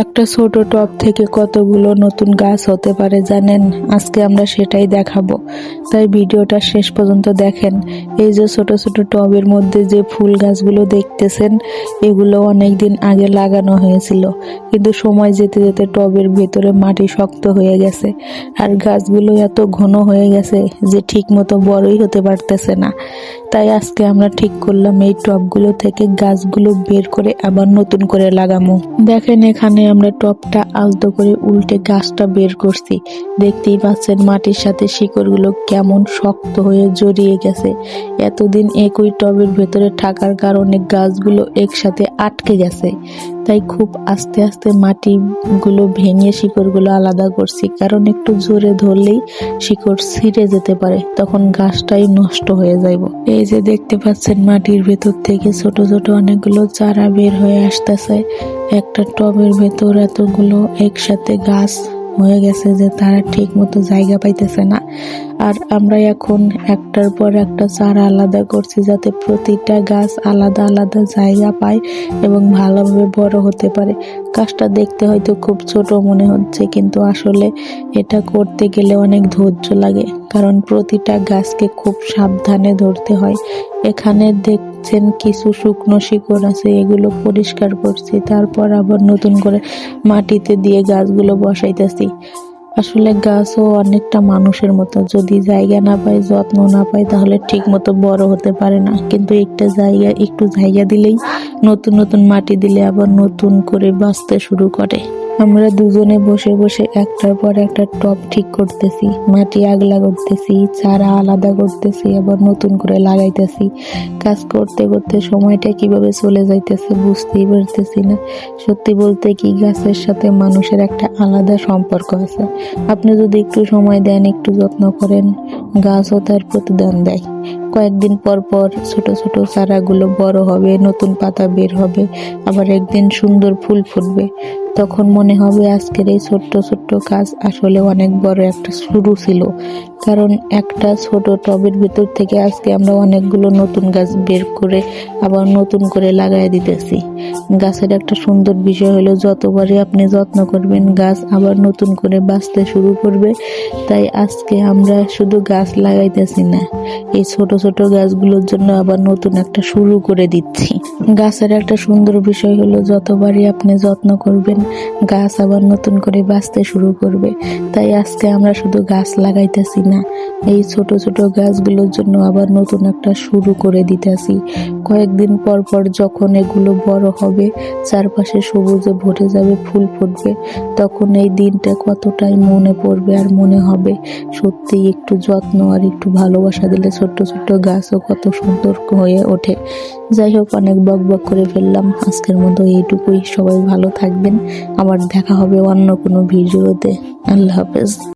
একটা ছোট টব থেকে কতগুলো নতুন গাছ হতে পারে জানেন? আজকে আমরা সেটাই দেখাবো, তাই ভিডিওটা শেষ পর্যন্ত দেখেন। এই যে ছোট ছোট টবের মধ্যে যে ফুল গাছগুলো দেখতেছেন, এগুলো অনেকদিন আগে লাগানো হয়েছিল, কিন্তু সময় যেতে যেতে টবের ভেতরে মাটি শক্ত হয়ে গেছে আর গাছগুলো এত ঘন হয়ে গেছে যে ঠিক মতো বড়ই হতে পারতেছে না। তাই আজকে আমরা ঠিক করলাম এই টবগুলো থেকে গাছগুলো বের করে আবার নতুন করে লাগাবো। দেখেন, এখানে আমরা টবটা আলতো করে উল্টে গাছটা বের করছি। দেখতেই পাচ্ছেন মাটির সাথে শিকড়গুলো কেমন শক্ত হয়ে জড়িয়ে গেছে। এতদিন একই টবের ভেতরে থাকার কারণে গাছগুলো একসাথে আটকে গেছে, তাই খুব আস্তে আস্তে মাটিগুলো ভেঙে শিকড়গুলো আলাদা করছি, কারণ একটু জোরে ধরলেই শিকড় ছিঁড়ে যেতে পারে, তখন গাছটাই নষ্ট হয়ে যাইব। এই যে দেখতে পাচ্ছেন মাটির ভেতর থেকে ছোট ছোট অনেকগুলো চারা বের হয়ে আসতেছে। একটা টবের ভেতর এতগুলো একসাথে গাছ হয়ে গেছে যে তারা ঠিক মতো জায়গা পাইতেছে না। আর আমরা এখন একটার পর একটা চারা আলাদা করছি, যাতে প্রতিটা গাছ আলাদা আলাদা জায়গা পায় এবং ভালোভাবে বড় হতে পারে। গাছটা দেখতে হয়তো খুব ছোট মনে হচ্ছে, কিন্তু আসলে এটা করতে গেলে অনেক ধৈর্য লাগে, কারণ প্রতিটা গাছকে খুব সাবধানে ধরতে হয়। এখানে দেখছেন কিছু শুকনো শিকড় আছে, এগুলো পরিষ্কার করছি, তারপর আবার নতুন করে মাটিতে দিয়ে গাছগুলো বসাইতেছি। আসলে গাছও অনেকটা মানুষের মতো, যদি জায়গা না পায়, যত্ন না পায়, তাহলে ঠিক মতো বড় হতে পারে না। কিন্তু একটু জায়গা দিলেই, নতুন নতুন মাটি দিলে আবার নতুন করে বাঁচতে শুরু করে। আমরা দুজনে বসে বসে একটার পর একটা টব ঠিক করতেছি, মাটি আগলা করতেছি, চারা আলাদা করতেছি, আবার নতুন করে লাগাইতেছি। কাজ করতে করতে সময়টা কিভাবে চলে যাইতেছে বুঝতেই পারতেছি না। সত্যি বলতে কি, গাছের সাথে মানুষের একটা আলাদা সম্পর্ক আছে। আপনি যদি একটু সময় দেন, একটু যত্ন করেন, গাছও তার প্রতিদান দেয়। কয়েকদিন পর পর ছোট ছোট চারাগুলো বড় হবে, নতুন পাতা বের হবে, আবার একদিন সুন্দর ফুল ফুটবে। তখন মনে হবে আজকের এই ছোট্ট ছোট্ট কাজ আসলে অনেক বড় একটা শুরু ছিল, কারণ একটা ছোট টবের ভেতর থেকে আজকে আমরা অনেকগুলো নতুন গাছ বের করে আবার নতুন করে লাগাই দিতেছি। গাছের একটা সুন্দর বিষয় হলো, যতবারই আপনি যত্ন করবেন, গাছ আবার নতুন করে বাঁচতে শুরু করবে। তাই আজকে আমরা শুধু গাছ লাগাইতেছি না, এই ছোট ছোট গাছগুলোর জন্য আবার নতুন একটা শুরু করে দিচ্ছি। গাছের একটা সুন্দর বিষয় হলো, যতবারই আপনি যত্ন করবেন, গাছ আবার নতুন করে বাঁচতে শুরু করবে। তাই আজকে আমরা শুধু গাছ লাগাইতেছি না, এই ছোট ছোট গাছগুলোর জন্য আবার নতুন একটা শুরু করে দিতেছি। কয়েকদিন পর পর যখন এগুলো বড় হবে, চারপাশে সবুজে ভরে যাবে, ফুল ফুটবে, তখন এই দিনটা কতটাই মনে পড়বে আর মনে হবে সত্যি একটু যত্ন আর একটু ভালোবাসা দিলে ছোট্ট ছোট্ট গাছও কত সুন্দর হয়ে ওঠে। যাই হোক, অনেক বকবক করে ফেললাম, আজকের মতো এইটুকুই। সবাই ভালো থাকবেন, আবার দেখা হবে অন্য কোনো ভিডিওতে। আল্লাহ হাফেজ।